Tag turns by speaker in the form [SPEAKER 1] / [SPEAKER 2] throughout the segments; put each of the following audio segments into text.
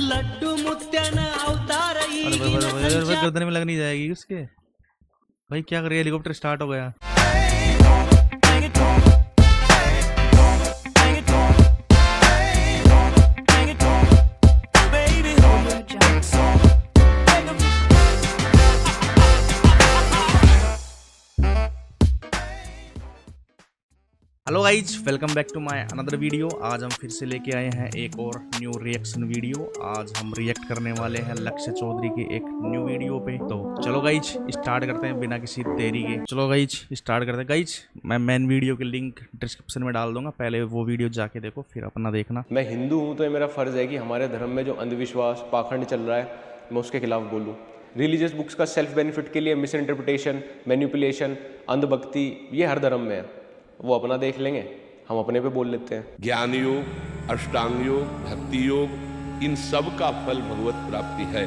[SPEAKER 1] लड्डू मुत्याना अवतार
[SPEAKER 2] भाई गर्दन में लग नहीं जाएगी उसके। भाई क्या कर रही है, हेलीकॉप्टर स्टार्ट हो गया। Hello guys, welcome back to my another video. आज हम फिर से लेके आए हैं एक और न्यू रिएक्शन वीडियो। आज हम रिएक्ट करने वाले हैं लक्ष्य चौधरी के एक न्यू वीडियो पे। तो चलो गाइज स्टार्ट करते हैं बिना किसी देरी के। चलो गाइज स्टार्ट करते हैं। गाइज मैं मेन वीडियो के लिंक डिस्क्रिप्शन में डाल दूंगा, पहले वो वीडियो जाके देखो फिर अपना देखना।
[SPEAKER 3] मैं हिंदू हूँ तो ये मेरा फ़र्ज़ है कि हमारे धर्म में जो अंधविश्वास पाखंड चल रहा है मैं उसके खिलाफ बोलूँ। रिलीजियस बुक्स का सेल्फ बेनिफिट के लिए मिस इंटरप्रिटेशन, मैनिपुलेशन, अंधभक्ति ये हर धर्म में है। वो अपना देख लेंगे, हम अपने पे बोल लेते हैं।
[SPEAKER 4] ज्ञान योग, अष्टांग योग, भक्ति योग, इन सब का फल भगवत प्राप्ति है।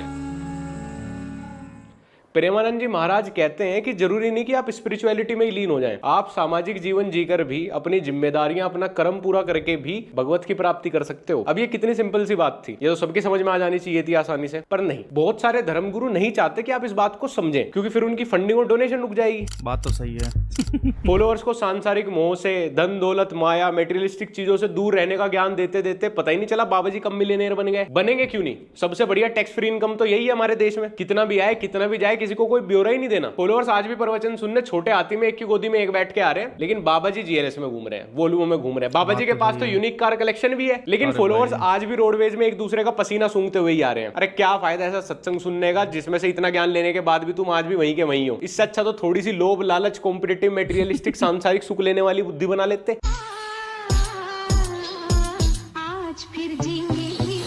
[SPEAKER 3] प्रेमानंद जी महाराज कहते हैं कि जरूरी नहीं कि आप स्पिरिचुअलिटी में ही लीन हो जाएं। आप सामाजिक जीवन जीकर भी अपनी जिम्मेदारियां, अपना कर्म पूरा करके भी भगवत की प्राप्ति कर सकते हो। अब ये कितनी सिंपल सी बात थी, ये तो सबकी समझ में आ जानी चाहिए थी आसानी से, पर नहीं। बहुत सारे धर्मगुरु नहीं चाहते कि आप इस बात को समझें, क्योंकि फिर उनकी फंडिंग और डोनेशन रुक जाएगी।
[SPEAKER 2] बात तो सही है।
[SPEAKER 3] फॉलोअर्स को सांसारिक मोह से, धन दौलत, माया, मेटेरियलिस्टिक चीजों से दूर रहने का ज्ञान देते देते पता ही नहीं चला बाबा जी कब मिलियनेयर बन गए। बनेंगे क्यों नहीं? सबसे बढ़िया टैक्स फ्री इनकम तो यही है हमारे देश में। कितना भी आए कितना भी जाए, किसी को कोई ब्यौरा ही नहीं देना। फॉलोअर्स आज भी प्रवचन सुनने छोटे हाथी में एक की गोदी में एक बैठ के आ रहे हैं, लेकिन बाबा जी जीएलएस में घूम रहे हैं, वॉल्यूमो में घूम रहे हैं। बाबा जी के पास तो यूनिक कार कलेक्शन भी है, लेकिन फॉलोअर्स आज भी रोडवेज में एक दूसरे का पसीना सूंघते हुए ही आ रहे हैं। अरे क्या फायदा ऐसा सत्संग सुनने का जिसमें से इतना ज्ञान लेने के बाद भी तुम आज भी वहीं के वहीं हो। इससे अच्छा तो थोड़ी सी लोभ, लालच, कॉम्पिटिटिव, मेटेरियलिस्टिक, सांसारिक सुख लेने वाली बुद्धि बना लेते।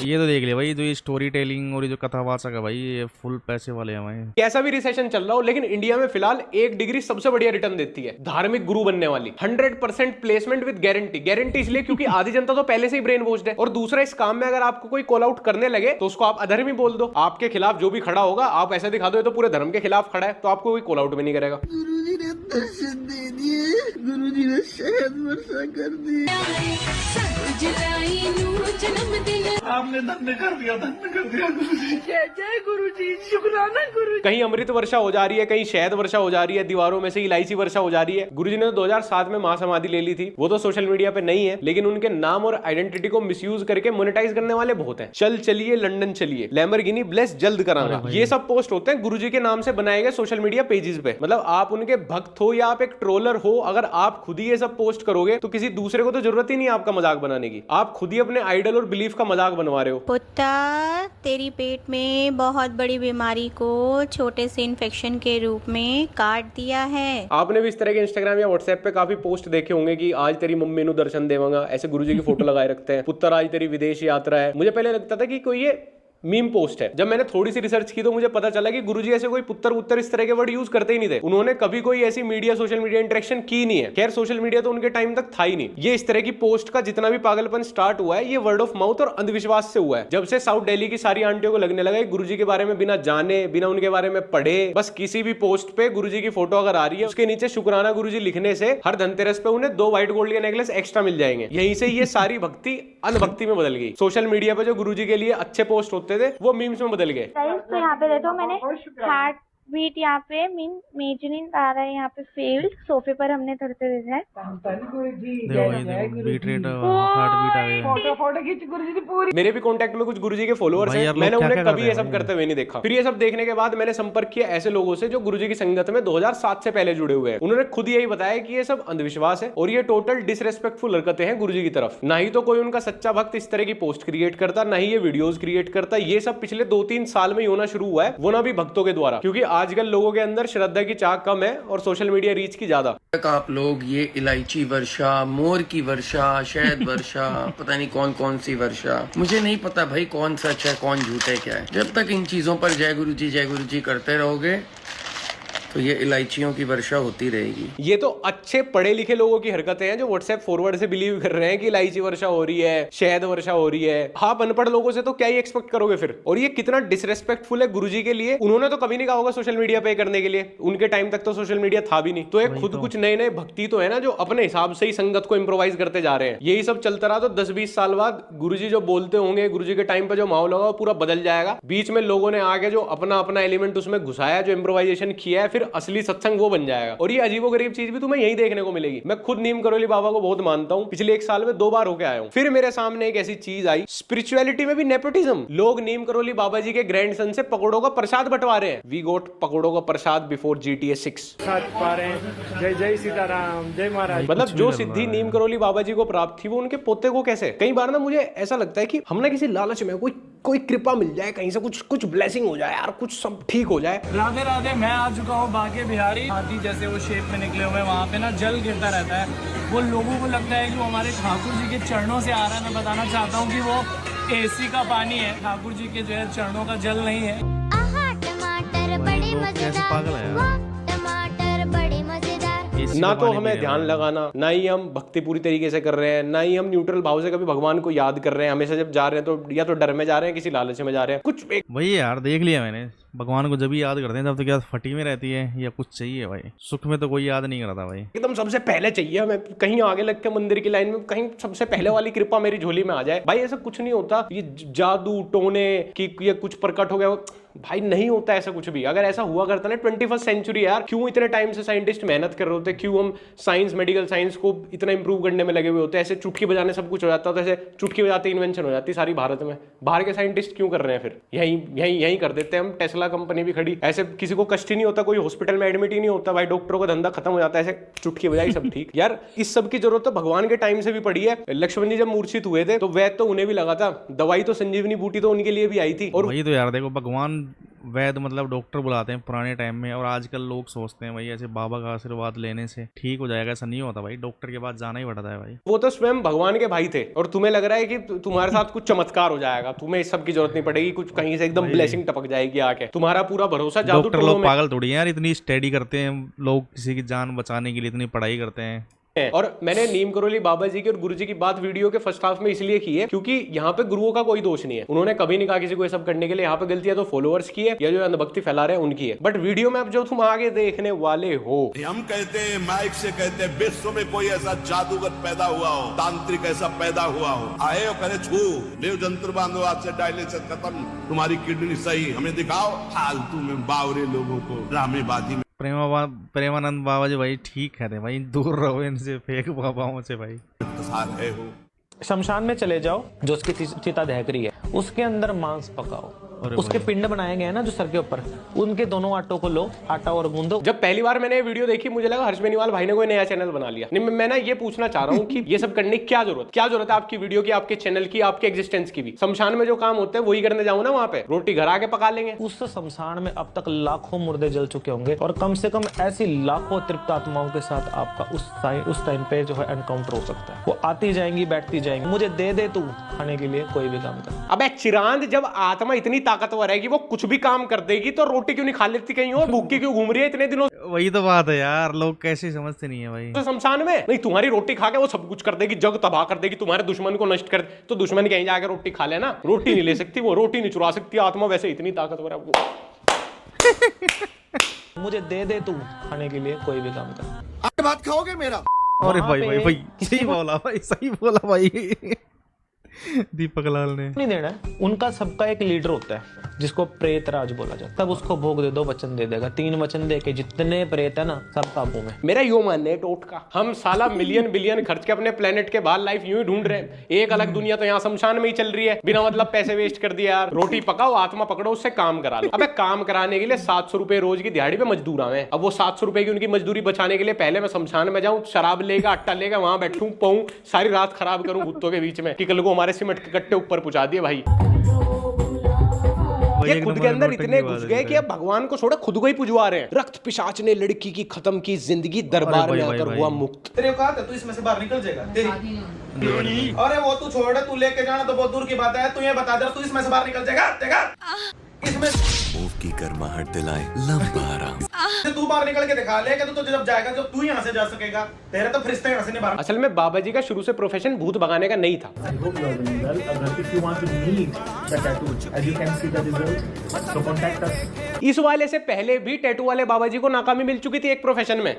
[SPEAKER 2] ये तो देख लिया भाई, जो ये स्टोरी टेलिंग और ये जो कथावाचक है भाई, ये फुल पैसे वाले हैं भाई।
[SPEAKER 3] कैसा भी रिसेशन चल रहा हो, लेकिन इंडिया में फिलहाल एक डिग्री सबसे बढ़िया रिटर्न देती है, धार्मिक गुरु बनने वाली। 100% प्लेसमेंट विद गारंटी। गारंटी इसलिए क्योंकि आधी जनता तो पहले से ही ब्रेन वॉश्ड है, और दूसरा इस काम में अगर आपको कोई कॉल आउट करने लगे तो उसको आप अधर्मी बोल दो। आपके खिलाफ जो भी खड़ा होगा आप ऐसा दिखा दो ये तो पूरे धर्म के खिलाफ खड़ा है, तो आपको कोई कॉल आउट भी नहीं करेगा।
[SPEAKER 5] गुरुजी ने दर्शन दे दिए, गुरुजी ने शहद वर्षा कर दी।
[SPEAKER 1] आपने धन्य कर दिया गुरुजी। जय जय गुरुजी, शुक्राना गुरुजी।
[SPEAKER 3] कहीं अमृत वर्षा हो जा रही है, कहीं शहद वर्षा हो जा रही है, दीवारों में से इलायची वर्षा हो जा रही है। गुरुजी ने 2007 में महासमाधि ले ली थी, वो तो सोशल मीडिया पे नहीं है, लेकिन उनके नाम और आइडेंटिटी को मिसयूज करके मोनेटाइज करने वाले बहुत हैं। चल चलिए लंदन चलिए, लैम्बोर्गिनी ब्लेस जल्द कराना, ये सब पोस्ट होते हैं गुरुजी के नाम से बनाए गए सोशल मीडिया पेजेस पे। मतलब आप उनके भक्त हो या आप एक ट्रोलर हो, अगर आप खुद ही ये सब पोस्ट करोगे तो किसी दूसरे को तो जरूरत ही नहीं आपका मजाक बनाने की। आप खुद ही अपने आइडल और बिलीफ का मजाक बनवा रहे हो।
[SPEAKER 6] पुत्र, तेरी पेट में बहुत बड़ी बीमारी को छोटे से इन्फेक्शन के रूप में काट दिया है।
[SPEAKER 3] आपने भी इस तरह के इंस्टाग्राम या व्हाट्सएप पे काफी पोस्ट देखे होंगे कि आज तेरी मम्मी नु दर्शन देवांगा, ऐसे गुरुजी की फोटो लगाए रखते हैं। पुत्र आज तेरी विदेश यात्रा है। मुझे पहले लगता था कि कोई ये मीम पोस्ट है। जब मैंने थोड़ी सी रिसर्च की तो मुझे पता चला कि गुरुजी ऐसे कोई पुत्र उत्तर इस तरह के वर्ड यूज करते ही नहीं थे। उन्होंने कभी कोई ऐसी मीडिया, सोशल मीडिया इंटरेक्शन की नहीं है। खैर सोशल मीडिया तो उनके टाइम तक था ही नहीं। ये इस तरह की पोस्ट का जितना भी पागलपन स्टार्ट हुआ है, ये वर्ड ऑफ माउथ और अंधविश्वास से हुआ है। जब से साउथ दिल्ली की सारी आंटियों को लगने लगा गुरुजी के बारे में बिना जाने, बिना उनके बारे में पढ़े, बस किसी भी पोस्ट पे गुरुजी की फोटो अगर आ रही है उसके नीचे शुक्राना गुरुजी लिखने से हर धनतेरस पे उन्हें 2 व्हाइट गोल्ड के नेकलेस एक्स्ट्रा मिल जाएंगे। यहीं से ये सारी भक्ति अनभक्ति में बदल गई। सोशल मीडिया पे जो गुरुजी के लिए अच्छे पोस्ट होते थे वो मीम्स बदल गए।
[SPEAKER 7] तो यहाँ पे देखो मैंने हार्ट बीट, यहाँ पे मीन मेजरिंग आ रहा है, यहाँ पे फील्ड सोफे पर हमने धरते देखा है।
[SPEAKER 2] बीट रेट, हार्ट बीट आ गया।
[SPEAKER 1] फोटो खींच गुरुजी की पूरी।
[SPEAKER 3] मेरे भी कांटेक्ट में कुछ गुरुजी के फॉलोअर्स हैं, मैंने उन्हें कभी ये सब करते हुए नहीं देखा। फिर ये सब देखने के बाद मैंने संपर्क किया ऐसे लोगों से जो गुरुजी की संगत में 2007 से पहले जुड़े हुए हैं। उन्होंने खुद यही बताया कि ये सब अंधविश्वास है और ये टोटल डिसरेस्पेक्टफुल हरकतें हैं गुरुजी की तरफ। ना ही तो कोई उनका सच्चा भक्त इस तरह की पोस्ट क्रिएट करता, ना ही ये वीडियोस क्रिएट करता। ये सब पिछले 2-3 साल में ही होना शुरू हुआ है, वो ना भी भक्तों के द्वारा, क्योंकि आजकल लोगों के अंदर श्रद्धा की चाह कम है और सोशल मीडिया रीच की ज्यादा।
[SPEAKER 8] आप लोग ये इलायची वर्षा, मोर की वर्षा, शहद वर्षा, पता नहीं कौन कौन सी वर्षा, मुझे नहीं पता भाई कौन सच है कौन झूठ है क्या है। जब तक इन चीजों पर जय गुरु जी करते रहोगे तो ये इलायचियों की वर्षा होती रहेगी।
[SPEAKER 3] ये तो अच्छे पढ़े लिखे लोगों की हरकतें हैं जो व्हाट्सएप फॉरवर्ड से बिलीव कर रहे हैं कि इलायची वर्षा हो रही है, शहद वर्षा हो रही है। आप अनपढ़ लोगों से तो क्या ही एक्सपेक्ट करोगे फिर। और ये कितना डिसरेस्पेक्टफुल है गुरुजी के लिए। उन्होंने तो कभी नहीं कहा होगा सोशल मीडिया पे करने के लिए, उनके टाइम तक तो सोशल मीडिया था भी नहीं। तो एक खुद कुछ नए नए भक्ति तो है ना जो अपने हिसाब से ही संगत को इम्प्रोवाइज करते जा रहे हैं। यही सब चलता रहा तो 10-20 साल बाद गुरुजी जो बोलते होंगे, गुरुजी के टाइम पे जो माहौल होगा वो पूरा बदल जाएगा। बीच में लोगों ने आके जो अपना अपना एलिमेंट उसमें घुसाया, जो इम्प्रोवाइजेशन किया है, फिर असली सत्संग वो बन जाएगा। और ये अजीबोगरीब चीज भी तुम्हें यही देखने को मिलेगी। मैं खुद नीम करोली बाबा को बहुत मानता हूँ, पिछले 1 साल में 2 बार होके आया हूँ। फिर मेरे सामने एक ऐसी चीज आई, स्पिरिचुअलिटी में भी नेपोटिज्म। लोग नीम करोली बाबा जी के ग्रैंडसन से पकौड़ों का प्रसाद बंटवा रहे हैं। वी गोट पकौड़ों का प्रसाद बिफोर GTA 6।
[SPEAKER 9] जय जय सीताराम, जय महाराज।
[SPEAKER 3] मतलब जो सिद्धि नीम करोली बाबा जी को प्राप्त थी वो उनके पोते को कैसे। कई बार ना मुझे ऐसा लगता है कि हम ना किसी लालच में कोई कृपा मिल जाए, कहीं से कुछ ब्लेसिंग हो जाए यार, कुछ सब ठीक हो जाए।
[SPEAKER 9] राधे राधे। मैं आ चुका हूँ बांके बिहारी। हाथी जैसे वो शेप में निकले हुए, वहाँ पे ना जल गिरता रहता है। वो लोगों को लगता है कि वो हमारे ठाकुर जी के चरणों से आ रहा है। मैं बताना चाहता हूँ कि वो AC का पानी है, ठाकुर जी के जो है चरणों का जल नहीं है।
[SPEAKER 6] टमाटर बड़े मजेदार, टमाटर बड़े मजेदार।
[SPEAKER 3] ना तो हमें ध्यान लगाना, ना ही हम भक्ति पूरी तरीके से कर रहे हैं, ना ही हम न्यूट्रल भाव से कभी भगवान को याद कर रहे हैं। हमेशा जब जा रहे हैं तो या तो डर में जा रहे हैं, किसी लालच में जा रहे हैं। कुछ
[SPEAKER 2] वही यार देख लिया मैंने, भगवान को जब भी याद करते हैं तब तो क्या फटी में रहती है या कुछ चाहिए भाई। सुख में तो कोई याद नहीं करता भाई।
[SPEAKER 3] एकदम सबसे पहले चाहिए हमें, कहीं आगे लग के मंदिर की लाइन में कहीं सबसे पहले वाली कृपा मेरी झोली में आ जाए। भाई ऐसा कुछ नहीं होता। ये जादू टोने की ये कुछ प्रकट हो गया, भाई नहीं होता ऐसा कुछ भी। अगर ऐसा हुआ करता ना 21st सेंचुरी यार, क्यों इतने टाइम से साइंटिस्ट मेहनत कर रहे होते, क्यों हम साइंस मेडिकल साइंस को इतना इंप्रूव करने में लगे हुए होते। ऐसे चुटकी बजाने सब कुछ हो जाता, तो ऐसे चुटकी बजाते इन्वेंशन हो जाती सारी भारत में। बाहर के साइंटिस्ट क्यों कर रहे हैं फिर, यही कर देते हैं हम। टेस्ला कंपनी भी खड़ी, ऐसे किसी को कष्ट ही नहीं होता, कोई हॉस्पिटल में एडमिट ही नहीं होता भाई, डॉक्टरों का धंधा खत्म हो जाता है, ऐसे चुटकी बजाई सब ठीक। यार इस सब की जरूरत तो भगवान के टाइम से भी पड़ी है। लक्ष्मण जी जब मूर्छित हुए थे तो वैद्य तो उन्हें भी लगा था, दवाई तो संजीवनी बूटी तो उनके लिए भी आई थी। और
[SPEAKER 2] वही तो यार देखो, भगवान वैद्य मतलब डॉक्टर बुलाते हैं पुराने टाइम में, और आजकल लोग सोचते हैं भाई ऐसे बाबा का आशीर्वाद लेने से ठीक हो जाएगा। ऐसा नहीं होता भाई, डॉक्टर के पास जाना ही पड़ता है भाई।
[SPEAKER 3] वो तो स्वयं भगवान के भाई थे, और तुम्हें लग रहा है कि तुम्हारे साथ कुछ चमत्कार हो जाएगा, तुम्हें इस सब की जरूरत नहीं पड़ेगी, कुछ कहीं से एकदम ब्लेसिंग टपक जाएगी आके। तुम्हारा पूरा भरोसा जादू
[SPEAKER 2] डॉक्टर लोग पागल थोड़ी यार, इतनी स्टडी करते हैं लोग, किसी की जान बचाने के लिए इतनी पढ़ाई करते हैं।
[SPEAKER 3] और मैंने नीम करोली बाबा जी की और गुरु जी की बात वीडियो के फर्स्ट हाफ में इसलिए की है क्योंकि यहाँ पे गुरुओं का कोई दोष नहीं है। उन्होंने कभी नहीं कहा किसी को ये सब करने के लिए। यहाँ पे गलतियां तो फॉलोअर्स की है या जो अंधभक्ति फैला रहे हैं उनकी है। बट वीडियो में अब जो तुम आगे देखने वाले हो,
[SPEAKER 10] हम कहते हैं माइक से कहते हैं विश्व में कोई ऐसा जादूगर पैदा हुआ हो, तांत्रिक ऐसा पैदा हुआ हो, आए और करे छू देव जंत्र बांधो, आज से डायलिसिस खत्म, तुम्हारी किडनी सही, हमें दिखाओ। फालतू में बावरे लोगों को ड्रामेबाजी में।
[SPEAKER 2] प्रेमानंद बाबा जी भाई ठीक कहते हैं भाई, दूर रहो इनसे फेक बाबाओं से भाई।
[SPEAKER 11] शमशान में चले जाओ, जो उसकी चिता दहक रही है उसके अंदर मांस पकाओ, उसके पिंड बनाए गए हैं ना जो सर के ऊपर, उनके दोनों आटों को लो, आटा और गूंदो।
[SPEAKER 3] जब पहली बार मैंने ये वीडियो देखी मुझे लगा हर्ष बेनीवाल भाई ने कोई नया चैनल बना लिया। नहीं, मैं ना ये पूछना चाह रहा हूँ कि ये सब करने की क्या जरूरत है आपकी वीडियो की, आपके चैनल की, आपके एग्जिस्टेंस की भी। शमशान में जो काम होता है वही करने जाऊँ ना, वहाँ पे रोटी घर आके पका लेंगे।
[SPEAKER 11] उस शमशान में अब तक लाखों मुर्दे जल चुके होंगे, और कम से कम ऐसी लाखों तृप्त आत्माओं के साथ आपका उस टाइम पे जो है एनकाउंटर हो सकता है। वो आती जाएंगी बैठती जाएंगी, मुझे दे दे तू खाने के लिए कोई भी काम कर।
[SPEAKER 3] अबे चिरांद, जब आत्मा इतनी ताकतवर है कि वो कुछ भी काम कर देगी तो रोटी क्यों नहीं खा लेती कहीं और, भूखी क्यों घूम रही है इतने दिनों?
[SPEAKER 2] वही तो बात है यार, लोग कैसे समझते नहीं है भाई।
[SPEAKER 3] तो शमशान में नहीं, तुम्हारी रोटी खा के वो सब कुछ कर देगी, जग तबाह कर देगी, तुम्हारे दुश्मन को नष्ट कर, तो दुश्मन कहीं जाकर रोटी खा लेना। रोटी नहीं ले सकती वो, रोटी नहीं चुरा सकती आत्मा, वैसे इतनी ताकतवर है वो।
[SPEAKER 11] मुझे दे दे तू खाने के लिए कोई भी काम कर।
[SPEAKER 10] आप बात खाओगे मेरा?
[SPEAKER 2] अरे भाई सही बोला भाई दीपक लाल ने।
[SPEAKER 11] नहीं देना है, उनका सबका एक लीडर होता है जिसको प्रेत राज बोला जाता है। तब उसको भोग दे दो, वचन दे देगा। 3 वचन दे के जितने प्रेत है ना सब काबू में।
[SPEAKER 3] मेरा यो मानना है टोट का, हम साला मिलियन बिलियन खर्च के अपने प्लेनेट के बाहर लाइफ यूं ही ढूंढ रहे हैं। एक अलग दुनिया तो यहाँ शमशान में ही चल रही है, बिना मतलब पैसे वेस्ट कर दिया यार। रोटी पकाओ, आत्मा पकड़ो, उससे काम करा लो। अबे काम कराने के लिए 700 रुपए रोज की दिहाड़ी पे मजदूर आवे। अब वो 700 रुपए की उनकी मजदूरी बचाने के लिए पहले मैं शमशान में जाऊं, शराब लेगा, अट्टा लेगा, वहां बैठूं, पाऊं, सारी रात खराब करूं कुत्तों के बीच में कि कल को हमारे सीमेंट के कट्टे ऊपर पहुंचा दिए भाई। ये खुद के अंदर इतने घुस गए कि अब भगवान को छोड़े खुद को ही पुजवा रहे हैं। रक्त पिशाच ने लड़की की खत्म की जिंदगी, दरबार में आकर हुआ मुक्त।
[SPEAKER 9] तेरे को तू इसमें से बाहर निकल जाएगा तेरी। अरे वो तू छोड़, तू लेके जाना तो बहुत दूर की बात है, तू ये बता दे तू इसमें से बाहर निकल जाएगा।
[SPEAKER 11] इसमें
[SPEAKER 12] मूव की गर्माहट दिलाए लंबा आराम।
[SPEAKER 11] तू बाहर निकल के दिखा ले, तो जब जाएगा जब तू यहाँ से जा सकेगा, तेरे तो फरिश्ते यहाँ से नहीं बाहर।
[SPEAKER 3] असल में बाबा जी का शुरू से प्रोफेशन भूत भगाने का नहीं था। इस वाले से पहले भी टैटू वाले बाबा जी को नाकामी मिल चुकी थी एक प्रोफेशन में।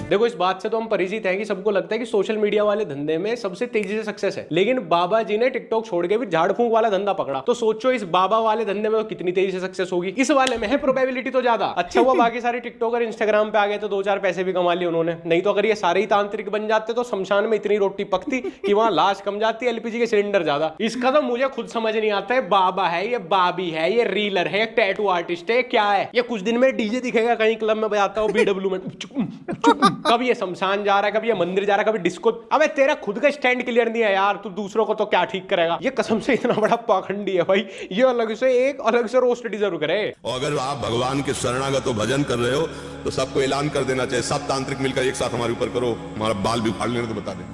[SPEAKER 3] देखो, इस बात से तो हम परिचित हैं कि सबको लगता है कि सोशल मीडिया वाले धंधे में सबसे तेजी से सक्सेस है, लेकिन बाबा जी ने टिकटॉक छोड़ के भी झाड़ फूंक वाला धंधा पकड़ा। तो सोचो इस बाबा वाले धंधे में तो कितनी तेजी से सक्सेस होगी। इस वाले में है प्रोबेबिलिटी तो ज्यादा। अच्छा हुआ बाकी सारे टिकटॉकर इंस्टाग्राम पे आ गए तो 2-4 पैसे भी कमा लिए उन्होंने, नहीं तो अगर ये सारे ही तांत्रिक बन जाते तो शमशान में इतनी रोटी पकती कि वहां लाश कम जाती, एलपीजी के सिलेंडर ज्यादा। इसका तो मुझे खुद समझ नहीं आता है, बाबा है ये, बाबी है ये, रीलर है, टैटू आर्टिस्ट है, क्या है ये? कुछ दिन में डीजे दिखेगा कहीं क्लब में बजाता हो बीडब्ल्यू में, कभी ये शमशान जा रहा है, कभी ये मंदिर जा रहा है, कभी डिस्को। अबे तेरा खुद का स्टैंड क्लियर नहीं है यार, तू दूसरों को तो क्या ठीक करेगा? ये कसम से इतना बड़ा पाखंडी है भाई, ये अलग से रोस्ट डिजर्व करे।
[SPEAKER 10] और अगर आप भगवान के शरणागत हो, भजन कर रहे हो, तो सबको ऐलान कर देना चाहिए, सब तांत्रिक मिलकर एक साथ हमारे ऊपर करो, हमारा बाल भी उखाड़ लेना तो बता दें।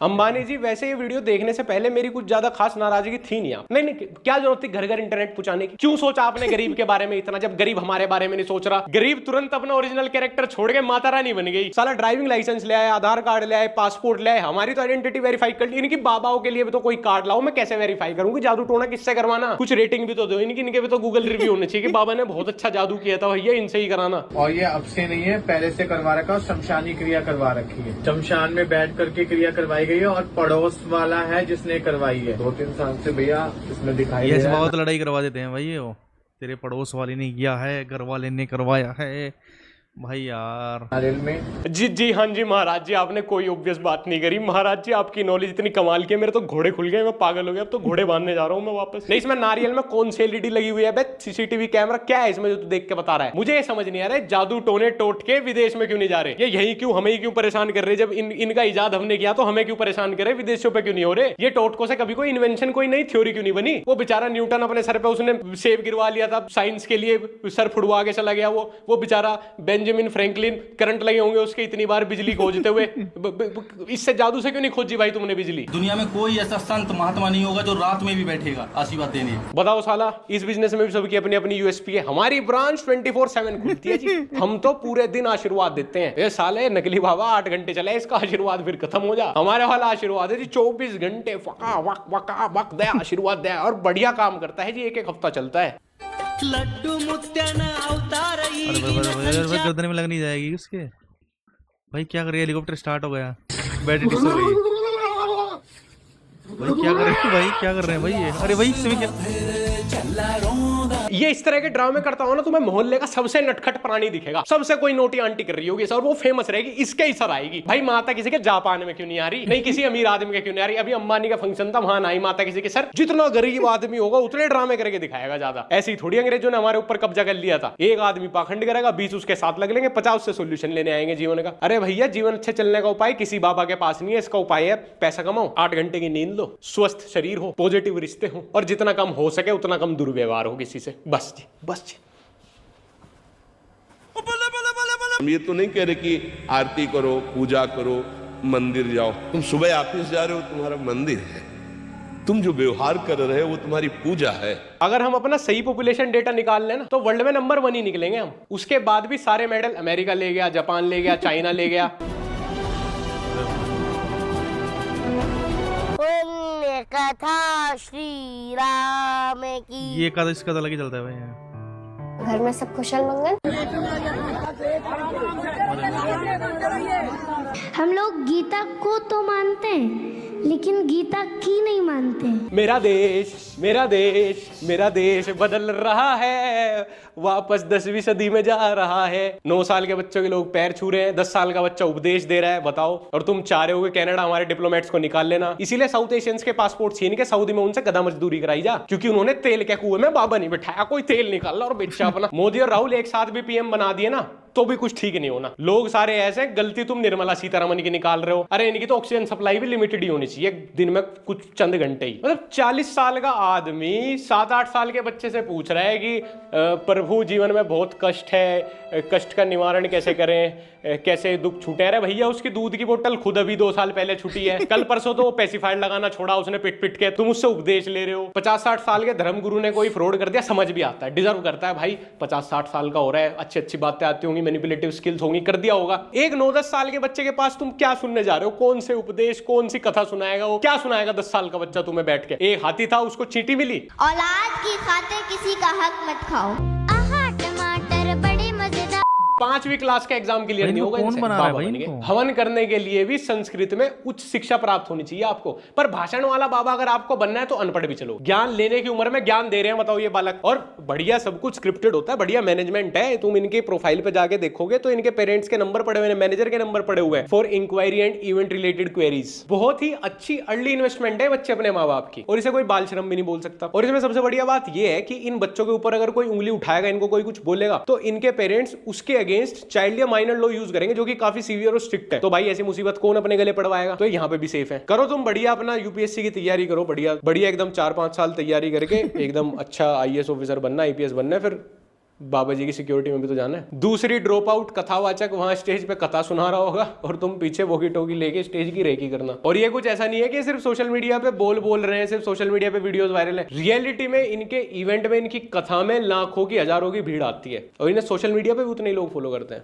[SPEAKER 3] अंबानी जी, वैसे ये वीडियो देखने से पहले मेरी कुछ ज्यादा खास नाराजगी थी नहीं। आप नहीं, क्या जरूरत थी घर घर इंटरनेट पहुंचाने की? क्यों सोचा आपने गरीब के बारे में इतना, जब गरीब हमारे बारे में नहीं सोच रहा? गरीब तुरंत अपना ओरिजिनल कैरेक्टर छोड़ के माता रानी बन गई। साला ड्राइविंग लाइसेंस ले आए, आधार कार्ड ले आए, पासपोर्ट ले आए, हमारी तो आइडेंटिटी वेरीफाई कर ली। इनकी बाबाओं के लिए भी तो कोई कार्ड लाओ, मैं कैसे वेरीफाई करूंगी? जादू टोना किससे करवाना? कुछ रेटिंग भी तो दो इनकी, इनके भी तो गूगल रिव्यू होने चाहिए कि बाबा ने बहुत अच्छा जादू किया था, भैया इनसे ही कराना।
[SPEAKER 9] और ये अब से नहीं है, पहले से करवा रखा, शमशानी क्रिया करवा रखी है, शमशान में बैठ करके क्रिया करवाई गई है, और पड़ोस वाला है जिसने करवाई है 2-3 साल से भैया इसमें दिखाई
[SPEAKER 2] ये बहुत लड़ाई करवा देते हैं भाई, ये वो तेरे पड़ोस वाले ने किया है, घर वाले ने करवाया है भाई यार।
[SPEAKER 3] जी हाँ जी महाराज जी, आपने कोई ऑब्वियस बात नहीं करी। महाराज जी आपकी नॉलेज इतनी कमाल की है, मेरे तो घोड़े खुल गए, मैं पागल हो गया। अब तो घोड़े बांधने जा रहा हूँ मैं वापस। नहीं, इसमें नारियल में कौन सी एलईडी लगी हुई है बे? सीसीटीवी कैमरा क्या है इसमें जो तू देख के बता रहा है? मुझे ये समझ नहीं आ रहा है, जादू टोने टोट के विदेश में क्यों नहीं जा रहे? ये यही क्यों, हमें ही क्यों परेशान कर रहे? जब इनका इजाद हमने किया तो हमें क्यों परेशान करे? विदेशों पे क्यों नहीं हो रहे? ये टोटकों से कभी कोई इन्वेंशन, कोई नई थ्योरी क्यों नहीं बनी? वो बेचारा न्यूटन अपने सर पे उसने सेब गिरवा लिया था साइंस के लिए, सर फुड़वा के चला गया। वो बेचारा बेंजामिन फ्रैंकलिन, करंट लगे होंगे उसके इतनी बार बिजली खोजते हुए। इससे जादू से क्यों नहीं खोजी भाई तुमने बिजली?
[SPEAKER 13] दुनिया में कोई ऐसा संत महात्मा नहीं होगा जो रात में भी बैठेगा आशीर्वाद देने।
[SPEAKER 3] बताओ साला, इस बिजनेस में भी सबकी अपनी अपनी यूएसपी है। हमारी ब्रांच 24/7 खुलती है जी, हम तो पूरे दिन आशीर्वाद देते हैं। ये साले नकली बाबा 8 घंटे चले, इसका आशीर्वाद फिर खत्म हो जा। हमारे वाला आशीर्वाद है जी 24 घंटे फका वक वका वक दे आशीर्वाद दे, और बढ़िया काम करता है जी, एक हफ्ता चलता है।
[SPEAKER 5] लड्डू मुत्याना अवतार
[SPEAKER 2] गर्दन में लग नहीं जाएगी उसके भाई? क्या कर रही है? हेलीकॉप्टर स्टार्ट हो गया, बैटरी डिस हो गई भाई। क्या कर रहे हैं भाई, क्या कर रहे हैं भाई ये? अरे भाई इसमें क्या,
[SPEAKER 3] ये इस तरह के ड्रामे करता हो ना, तुम्हें मोहल्ले का सबसे नटखट प्राणी दिखेगा, सबसे कोई नोटी आंटी कर रही होगी और वो फेमस रहेगी, इसके ही सर आएगी। भाई माता किसी के जापान में क्यों नहीं आ रही? नहीं किसी अमीर आदमी के क्यों नहीं आ रही? अभी अंबानी का फंक्शन था, वहां आई माता किसी के सर। जितना गरीब आदमी होगा उतने ड्रामे करके दिखाएगा ज्यादा। ऐसी थोड़ी अंग्रेजों ने हमारे ऊपर कब्जा कर लिया था। एक आदमी पाखंड करेगा, 20 उसके साथ लग लेंगे, 50 से सोल्यूशन लेने आएंगे जीवन का। अरे भैया, जीवन अच्छे चलने का उपाय किसी बाबा के पास नहीं है। इसका उपाय है पैसा कमाओ, 8 घंटे की नींद लो, स्वस्थ शरीर हो, पॉजिटिव रिश्ते हो, और जितना कम हो सके उतना कम दुर्व्यवहार हो किसी से। बस जी, बस जी।
[SPEAKER 10] हम ये तो नहीं कह रहे कि आरती करो, पूजा करो, मंदिर जाओ। तुम सुबह ऑफिस जा रहे हो, तुम्हारा मंदिर है। तुम जो व्यवहार कर रहे हो वो तुम्हारी पूजा है।
[SPEAKER 3] अगर हम अपना सही पॉपुलेशन डेटा निकाल लें ना, तो वर्ल्ड में नंबर 1 ही निकलेंगे हम। उसके बाद भी सारे मेडल अमेरिका ले गया, जापान ले गया, चाइना ले गया।
[SPEAKER 14] कथा श्री राम की।
[SPEAKER 2] ये कथा इसका अलग ही चलता है भाई।
[SPEAKER 14] घर में सब कुशल मंगल। हम लोग गीता को तो मानते हैं, लेकिन गीता की नहीं मानते।
[SPEAKER 3] मेरा देश, मेरा देश, मेरा देश बदल रहा है, वापस 10वीं सदी में जा रहा है। 9 साल के बच्चों के लोग पैर छू रहे हैं, 10 साल का बच्चा उपदेश दे रहा है, बताओ। और तुम चाह रहे हो कि कनाडा हमारे डिप्लोमेट्स को निकाल लेना। इसीलिए साउथ एशियंस के पासपोर्ट छीन के सऊदी में उनसे गधा मजदूरी कराई जा, क्योंकि उन्होंने तेल के कुएं में बाबा नहीं बिठाया, कोई तेल निकाल और बेचा अपना। मोदी और राहुल एक साथ भी पीएम बना दिए ना, तो भी कुछ ठीक नहीं होना। लोग सारे ऐसे, गलती तुम निर्मला सीतारमण की निकाल रहे हो। अरे इनकी तो ऑक्सीजन सप्लाई भी लिमिटेड ही होनी चाहिए, दिन में कुछ चंद घंटे ही। मतलब 40 साल का आदमी 7-8 साल के बच्चे से पूछ रहा है कि प्रभु जीवन में बहुत कष्ट है, कष्ट का निवारण कैसे करें, कैसे दुख छूटे। अरे भैया उसकी दूध की बोतल खुद अभी 2 साल पहले छूटी है, कल परसों तो पेसिफाइड लगाना छोड़ा उसने पिट पिट के, तुम उससे उपदेश ले रहे हो। 50-60 साल के धर्मगुरु ने कोई फ्रॉड कर दिया, समझ भी आता है, डिजर्व करता है भाई, 50-60 साल का हो रहा है, अच्छी अच्छी बातें आती होंगी, मैनिपुलेटिव स्किल्स होंगी, कर दिया होगा। एक 9-10 साल के बच्चे के पास तुम क्या सुनने जा रहे हो? कौन से उपदेश, कौन सी कथा सुनाएगा वो? क्या सुनाएगा 10 साल का बच्चा तुम्हें बैठ के? एक हाथी था, उसको चींटी मिली।
[SPEAKER 14] औलाद की खातिर किसी का हक मत खाओ। आहा टमाटर बड़े मजेदार।
[SPEAKER 3] 5वीं क्लास का एग्जाम क्लियर नहीं होगा,
[SPEAKER 2] कौन बना रहा है भाई इनको?
[SPEAKER 3] हवन करने के लिए भी संस्कृत में उच्च शिक्षा प्राप्त होनी चाहिए आपको। पर भाषण वाला बाबा अगर आपको बनना है तो अनपढ़ भी चलो, ज्ञान लेने की उम्र में ज्ञान दे रहे हैं, बताओ ये बालक। और बढ़िया सब कुछ स्क्रिप्टेड होता है, बढ़िया मैनेजमेंट है। तुम इनके प्रोफाइल पे जाके देखोगे तो इनके पेरेंट्स के नंबर पड़े हुए हैं, मैनेजर के नंबर पड़े हुए हैं for inquiry and event related queries. बहुत ही अच्छी अर्ली इन्वेस्टमेंट है बच्चे अपने माँ बाप की, और इसे कोई बाल श्रम भी नहीं बोल सकता। और इसमें सबसे बढ़िया बात यह है कि इन बच्चों के ऊपर अगर कोई उंगली उठाएगा, इनको कोई कुछ बोलेगा, तो इनके पेरेंट्स उसके against child minor law use करेंगे, जो कि काफी सीवियर और स्ट्रिक्ट है। तो भाई ऐसी मुसीबत कौन अपने गले पड़वाएगा? तो यहाँ पे भी सेफ है। करो तुम बढ़िया अपना यूपीएससी की तैयारी करो, बढ़िया बढ़िया एकदम 4-5 साल तैयारी करके एकदम अच्छा आईएएस ऑफिसर बनना, आईपीएस बनना है, फिर बाबा जी की सिक्योरिटी में भी तो जाना है। दूसरी ड्रॉप आउट कथावाचक वहां स्टेज पे कथा सुना रहा होगा और तुम पीछे वोकी टोकी लेके स्टेज की रेकी करना। और ये कुछ ऐसा नहीं है कि सिर्फ सोशल मीडिया पे बोल रहे हैं, सिर्फ सोशल मीडिया पे वीडियोस वायरल है। रियलिटी में इनके इवेंट में, इनकी कथा में लाखों की, हजारों की भीड़ आती है, और इन्हें सोशल मीडिया पे भी उतने लोग फॉलो करते हैं।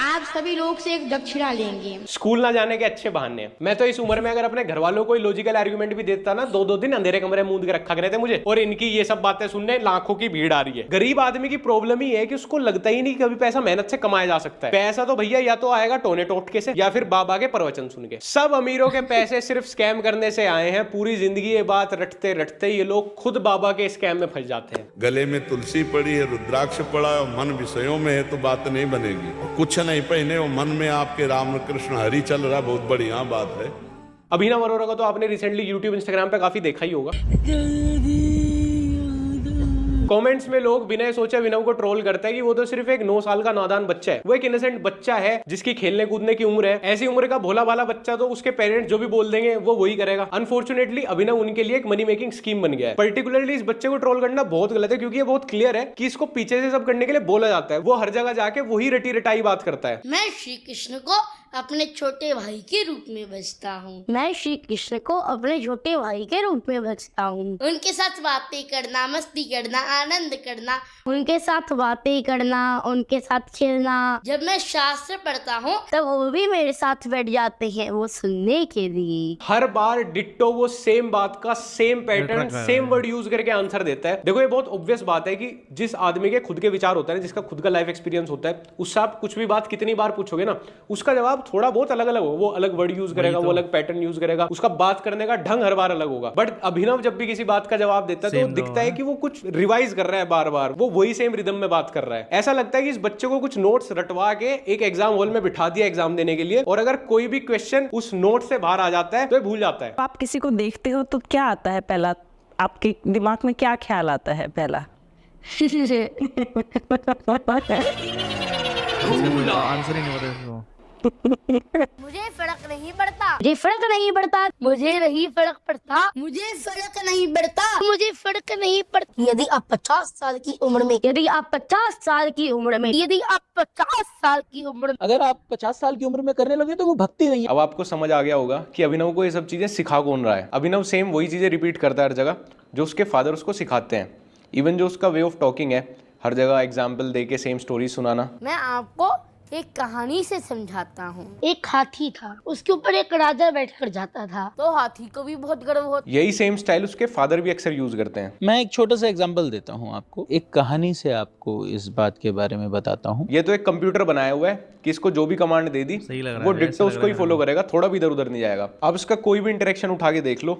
[SPEAKER 14] आप सभी लोग से एक दक्षिणा लेंगे।
[SPEAKER 3] स्कूल ना जाने के अच्छे बहाने हैं। मैं तो इस उम्र में अगर अपने घर वालों को लॉजिकल आर्गुमेंट भी देता ना, 2-2 दिन अंधेरे कमरे मूंद के रखा करते मुझे, और इनकी ये सब बातें सुनने लाखों की भीड़ आ रही है। गरीब आदमी की प्रॉब्लम ही है कि उसको लगता ही नहीं कि कभी पैसा मेहनत से कमाया जा सकता है। पैसा तो भैया या तो आएगा टोने टोटके से या फिर बाबा के प्रवचन सुन के। सब अमीरों के पैसे सिर्फ स्कैम करने से आए हैं। पूरी जिंदगी ये बात रटते रटते ये लोग खुद बाबा के स्कैम में फंस जाते हैं।
[SPEAKER 10] गले में तुलसी पड़ी है, रुद्राक्ष पड़ा है, मन विषयों में है तो बात नहीं बनेगी। कुछ नहीं पहने वो मन में आपके राम कृष्ण हरि चल रहा, बहुत बढ़िया बात है।
[SPEAKER 3] अभिनव अरोरा को तो आपने रिसेंटली यूट्यूब इंस्टाग्राम पे काफी देखा ही होगा। कमेंट्स में लोग बिना सोचे अभिनव को ट्रोल करते हैं कि वो तो सिर्फ एक 9 साल का नादान बच्चा है, वो एक इनोसेंट बच्चा है जिसकी खेलने कूदने की उम्र है। ऐसी उम्र का भोला भाला बच्चा तो उसके पेरेंट्स जो भी बोल देंगे वो वही करेगा। अनफॉर्चुनेटली अभिनव उनके लिए एक मनी मेकिंग स्कीम बन गया है। पर्टिकुलरली इस बच्चे को ट्रोल करना बहुत गलत है, क्योंकि ये बहुत क्लियर है कि इसको पीछे से सब करने के लिए बोला जाता है। वो हर जगह जाके वही रटी रटाई बात करता है।
[SPEAKER 14] मैं श्री कृष्ण को अपने छोटे भाई के रूप में बचता हूँ। मैं श्री कृष्ण को अपने छोटे भाई के रूप में बचता हूँ। उनके साथ बातें करना, मस्ती करना, आनंद करना, उनके साथ बातें करना, उनके साथ खेलना। जब मैं शास्त्र पढ़ता हूँ तब वो भी मेरे साथ बैठ जाते हैं वो सुनने के लिए।
[SPEAKER 3] हर बार डिट्टो वो सेम बात का same pattern, same word use करके आंसर देता है। देखो ये बहुत ऑब्वियस बात है कि जिस आदमी के खुद के विचार होता है, जिसका खुद का लाइफ एक्सपीरियंस होता है, उससे आप कुछ भी बात कितनी बार पूछोगे ना, उसका जवाब थोड़ा बहुत अलग अलग होगा। वो अलग वर्ड यूज करेगा, वो अलग पैटर्न यूज करेगा, उसका बात करने का ढंग हर बार अलग होगा। बट अभिनव जब भी किसी बात का जवाब देता है तो दिखता है कि वो कुछ रिवाइज कर रहा है, बार बार वो वही सेम रिदम में बात कर रहा है। ऐसा लगता है कि इस बच्चे को कुछ नोट्स रटवा के एक एग्जाम हॉल में बिठा दिया एग्जाम देने के लिए, और अगर कोई भी क्वेश्चन उस नोट से बाहर आ जाता है तो भूल जाता है।
[SPEAKER 15] आप किसी को देखते हो तो क्या आता है पहला, आपके दिमाग में क्या ख्याल आता है पहला?
[SPEAKER 2] आंसर ही नहीं पता।
[SPEAKER 14] मुझे फर्क नहीं पड़ता, मुझे फर्क नहीं पड़ता, मुझे नहीं फर्क पड़ता, मुझे फर्क नहीं पड़ता, मुझे फर्क नहीं पड़ता। यदि आप 50 साल की उम्र में, यदि आप 50 साल की उम्र में, यदि आप 50 साल की उम्र,
[SPEAKER 13] अगर आप 50 साल की उम्र में करने लगे तो वो भक्ति नहीं है।
[SPEAKER 3] अब आपको समझ आ गया होगा कि अभिनव को ये सब चीजें सिखा कौन रहा है। अभिनव सेम वही चीजें रिपीट करता है हर जगह जो उसके फादर उसको सिखाते हैं। इवन जो उसका वे ऑफ टॉकिंग है, हर जगह एग्जाम्पल दे के सेम स्टोरी सुनाना।
[SPEAKER 14] मैं आपको एक कहानी से समझाता हूँ। एक हाथी था, उसके ऊपर एक राजा बैठकर जाता था, तो हाथी को भी बहुत गर्व होता।
[SPEAKER 3] यही सेम स्टाइल उसके फादर भी अक्सर यूज करते हैं।
[SPEAKER 13] मैं एक छोटा सा एग्जांपल देता हूँ आपको, एक कहानी से आपको इस बात के बारे में बताता हूँ।
[SPEAKER 3] ये तो एक कंप्यूटर बनाया हुआ है कि इसको जो भी कमांड दे दी वो डिट्टो उसको ही फॉलो करेगा, थोड़ा भी इधर उधर नहीं जाएगा। अब इसका कोई भी इंटरेक्शन उठा के देख लो,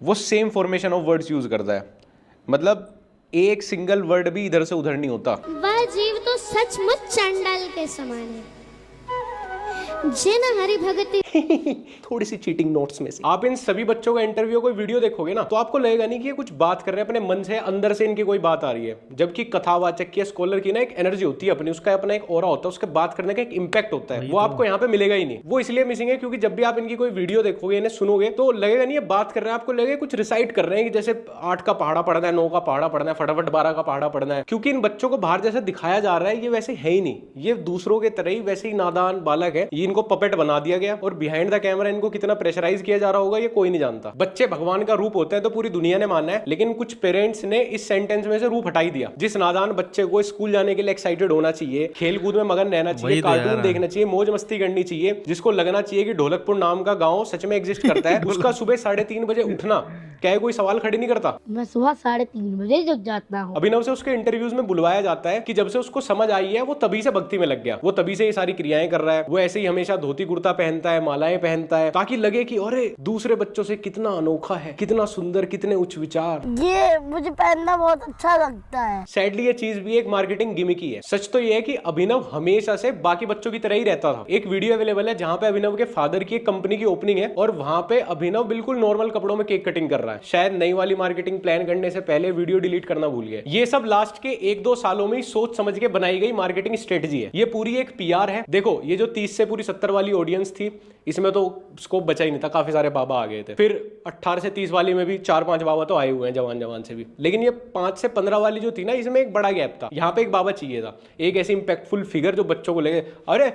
[SPEAKER 3] वो same formation of words use करता है। मतलब एक सिंगल वर्ड भी इधर से उधर नहीं होता।
[SPEAKER 14] वह जीव तो सचमुच चंडाल के समान है, जिन हरि भगति
[SPEAKER 3] थोड़ी सी चीटिंग नोट्स में से। आप इन सभी बच्चों का इंटरव्यू कोई वीडियो देखोगे ना तो आपको लगेगा नहीं कि ये कुछ बात कर रहे हैं अपने मन से, अंदर से इनकी कोई बात आ रही है। जबकि कथावाचक की, स्कॉलर की ना एक एनर्जी होती है अपनी, उसका अपना एक ऑरा होता है, उसके बात करने का एक इंपैक्ट होता है, वो आपको यहाँ पे मिलेगा ही नहीं। वो इसलिए मिसिंग है क्योंकि जब भी आप इनकी कोई वीडियो देखोगे, इन्हें सुनोगे तो लगेगा नहीं ये बात कर रहे हैं, आपको लगेगा कुछ रिसाइट कर रहे हैं कि जैसे 8 का पहाड़ा पढ़ना है, 9 का पहाड़ा पढ़ना है, फटाफट 12 का पहाड़ा पढ़ना है। क्योंकि इन बच्चों को बाहर जैसे दिखाया जा रहा है ये वैसे है ही नहीं, ये दूसरों के तरह ही वैसे ही नादान बालक है। ये इनको पपेट बना दिया गया और बिहाइंड द कैमरा इनको कितना प्रेशराइज किया जा रहा होगा ये कोई नहीं जानता। बच्चे भगवान का रूप होते हैं तो पूरी दुनिया ने माना है, लेकिन कुछ पेरेंट्स ने इस सेंटेंस में से रूप हटा ही दिया। जिस नादान बच्चे को स्कूल जाने के लिए एक्साइटेड होना चाहिए, खेल कूद में मगन रहना चाहिए, कार्टून देखना चाहिए, मौज मस्ती करनी चाहिए, जिसको लगना चाहिए कि ढोलकपुर नाम का गाँव सच में एग्जिस्ट करता है, उसका सुबह 3:30 बजे उठना क्या कोई सवाल खड़े नहीं करता?
[SPEAKER 14] मैं सुबह 3:30 बजे जग जाता हूँ।
[SPEAKER 3] अभिनव से उसके इंटरव्यूज में बुलवाया जाता है कि जब से उसको समझ आई है वो तभी से भक्ति में लग गया, वो तभी से ये सारी क्रियाएं कर रहा है, वो ऐसे ही हमेशा धोती कुर्ता पहनता है, मालाएं पहनता है, ताकि लगे कि अरे दूसरे बच्चों से कितना अनोखा है, कितना सुंदर, कितने उच्च विचार।
[SPEAKER 14] ये मुझे पहनना बहुत अच्छा लगता है।
[SPEAKER 3] सैडली ये चीज भी एक मार्केटिंग गिमिक ही है। सच तो ये है कि अभिनव हमेशा से बाकी बच्चों की तरह ही रहता था। एक वीडियो अवेलेबल है जहां पे अभिनव के फादर की एक कंपनी की ओपनिंग है और वहां पे अभिनव बिल्कुल नॉर्मल कपड़ों में केक कटिंग कर रहा है। शायद नई वाली मार्केटिंग प्लान करने से पहले वीडियो डिलीट करना भूल गए। ये सब लास्ट के 1-2 सालों में सोच समझ के बनाई गई मार्केटिंग स्ट्रेटजी है। ये पूरी एक पीआर है। देखो ये जो 30 से पूरी 70 वाली ऑडियंस थी, इसमें तो स्कोप बचा ही नहीं था, काफी सारे बाबा आ गए थे। फिर 18 से 30 वाली में भी 4-5 बाबा तो आए हुए हैं जवान से भी, लेकिन ये 5 से 15 वाली जो थी ना, इसमें एक बड़ा गैप था। यहाँ पे एक बाबा चाहिए था, एक ऐसी इंपैक्टफुल फिगर जो बच्चों को लगे अरे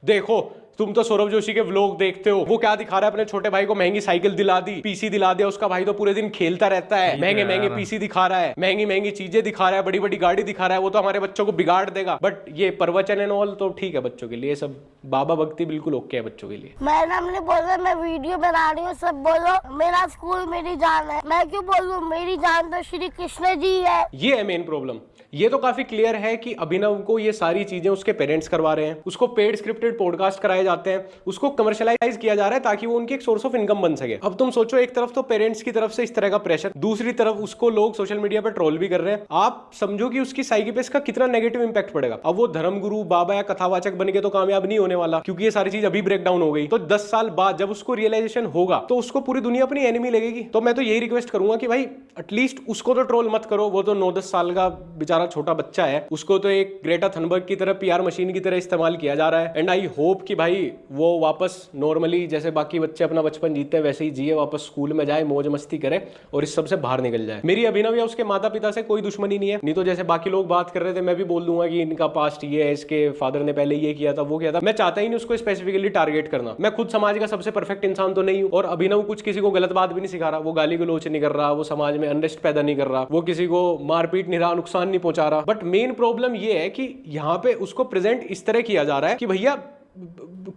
[SPEAKER 3] देखो तुम तो सौरभ जोशी के व्लॉग देखते हो, वो क्या दिखा रहा है, अपने छोटे भाई को महंगी साइकिल दिला दी, पीसी दिला दिया, उसका भाई तो पूरे दिन खेलता रहता है, महंगे महंगे पीसी दिखा रहा है, महंगी महंगी चीजें दिखा रहा है, बड़ी बड़ी गाड़ी दिखा रहा है, वो तो हमारे बच्चों को बिगाड़ देगा। बट ये प्रवचन एंड ऑल तो ठीक है बच्चों के लिए, सब बाबा भक्ति बिल्कुल ओके है बच्चों के लिए।
[SPEAKER 14] मैडम ने बोला मैं वीडियो बना रही हूँ, सब बोलो मेरा स्कूल मेरी जान है। मैं क्यों बोलूं, मेरी जान तो श्री कृष्ण जी है।
[SPEAKER 3] ये है मेन प्रॉब्लम। ये तो काफी क्लियर है कि अभिनव को ये सारी चीजें उसके पेरेंट्स करवा रहे हैं, उसको पेड स्क्रिप्टेड पॉडकास्ट कराए जाते हैं, उसको कमर्शियलाइज किया जा रहा है ताकि वो उनकी एक सोर्स ऑफ इनकम बन सके। अब तुम सोचो, एक तरफ तो पेरेंट्स की तरफ से इस तरह का प्रेशर, दूसरी तरफ उसको लोग सोशल मीडिया पर ट्रोल भी कर रहे हैं। आप समझो कि उसकी साइकी पे इसका कितना नेगेटिव इंपैक्ट पड़ेगा। अब वो धर्मगुरु, बाबा या कथावाचक बन के तो कामयाब नहीं होने वाला, क्योंकि ये सारी चीज अभी ब्रेक डाउन हो गई। तो 10 साल बाद जब उसको रियलाइजेशन होगा तो उसको पूरी दुनिया अपनी एनिमी लगेगी। तो मैं तो यही रिक्वेस्ट करूंगा कि भाई एटलीस्ट उसको तो ट्रोल मत करो, वो तो 9-10 साल का बेचारा छोटा बच्चा है, उसको तो एक ग्रेटा थनबर्ग की तरह पीआर मशीन की तरह इस्तेमाल किया जा रहा है। एंड आई होप कि भाई वो वापस नॉर्मली जैसे बाकी बच्चे अपना बचपन जीते हैं वैसे ही जिए, वापस स्कूल में जाए, मौज मस्ती करे और इस सब से बाहर निकल जाए। मेरी अभिनव या उसके माता पिता से कोई दुश्मनी नहीं है, नहीं तो जैसे बाकी लोग बात कर रहे थे मैं भी बोल दूंगा कि इनका पास्ट ये है, इसके फादर ने पहले ये किया था, वो किया था। मैं चाहता ही नहीं उसको स्पेसिफिकली टारगेट करना। मैं खुद समाज का सबसे परफेक्ट इंसान तो नहीं हूं, और अभिनव कुछ किसी को गलत बात भी नहीं सिखा रहा, वो गाली गलौच नहीं कर रहा, वो समाज में अनरेस्ट पैदा नहीं कर रहा, वो किसी को मारपीट नहीं रहा, नुकसान नहीं पहुंचा रहा। बट मेन प्रॉब्लम ये है कि यहाँ पे उसको प्रेजेंट इस तरह किया जा रहा है कि भैया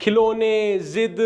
[SPEAKER 3] खिलौने, जिद,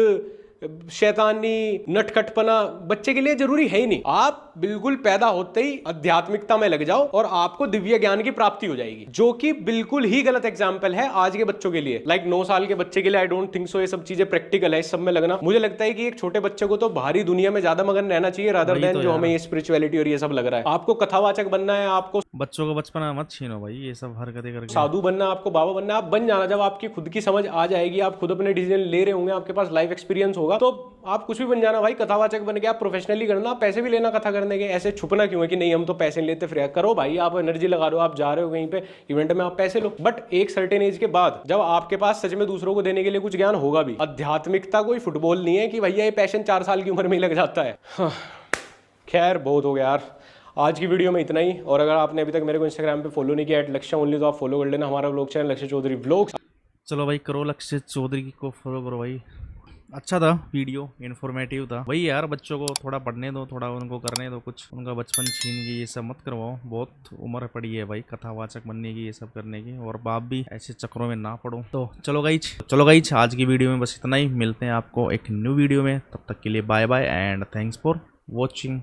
[SPEAKER 3] शैतानी, नटखटपना बच्चे के लिए जरूरी है ही नहीं। आप बिल्कुल पैदा होते ही आध्यात्मिकता में लग जाओ और आपको दिव्य ज्ञान की प्राप्ति हो जाएगी, जो कि बिल्कुल ही गलत एग्जाम्पल है आज के बच्चों के लिए। लाइक 9 साल के बच्चे के लिए आई डोंट थिंक सो ये सब चीजें प्रैक्टिकल है इस सब में लगना। मुझे लगता है कि एक छोटे बच्चे को तो बाहरी दुनिया में ज्यादा मगन रहना चाहिए रादर देन जो हमें ये स्पिरिचुअलिटी और ये सब लग रहा है। आपको कथावाचक बनना है, आपको
[SPEAKER 2] बच्चों का बचपना मत छीनो भाई, ये सब हरकतें करके।
[SPEAKER 3] साधु बनना, आपको बाबा बनना, आप बन जाना। जब आपकी खुद की समझ आ जाएगी, आप खुद अपने डिसीजन ले रहे होंगे, आपके पास लाइफ एक्सपीरियंस होगा, तो आप कुछ भी बन जाना भाई। कथावाचक बन के आप प्रोफेशनली करना, पैसे भी लेना कथा करने के। ऐसे छुपना क्यों है कि नहीं हम तो पैसे लेते, फ्री करो भाई, आप एनर्जी लगा दो, आप जा रहे हो कहीं पे इवेंट में, आप पैसे लो। बट एक सर्टेन एज के बाद जब आपके पास सच में दूसरों को देने के लिए कुछ ज्ञान होगा भी। आध्यात्मिकता कोई फुटबॉल नहीं है कि भैया ये पैशन 4 साल की उम्र में ही लग जाता है। खैर बहुत हो गया यार, आज की वीडियो में इतना ही। और अगर आपने अभी तक मेरे को इंस्टाग्राम पे फॉलो नहीं किया @लक्ष्य ओनली, तो आप फॉलो कर लेना हमारा व्लॉग चैनल लक्ष्य चौधरी व्लॉग्स।
[SPEAKER 2] चलो भाई करो, लक्ष्य चौधरी को फॉलो करो भाई। अच्छा था वीडियो, इन्फॉर्मेटिव था। वही यार बच्चों को थोड़ा पढ़ने दो, थोड़ा उनको करने दो, कुछ उनका बचपन छीन के ये सब मत करवाओ। बहुत उम्र पड़ी है भाई कथावाचक बनने की, ये सब करने की, और बाप भी ऐसे चक्रों में ना पड़ो। तो चलो गाइज आज की वीडियो में बस इतना ही। मिलते हैं आपको एक न्यू वीडियो में, तब तक के लिए bye bye and thanks for watching.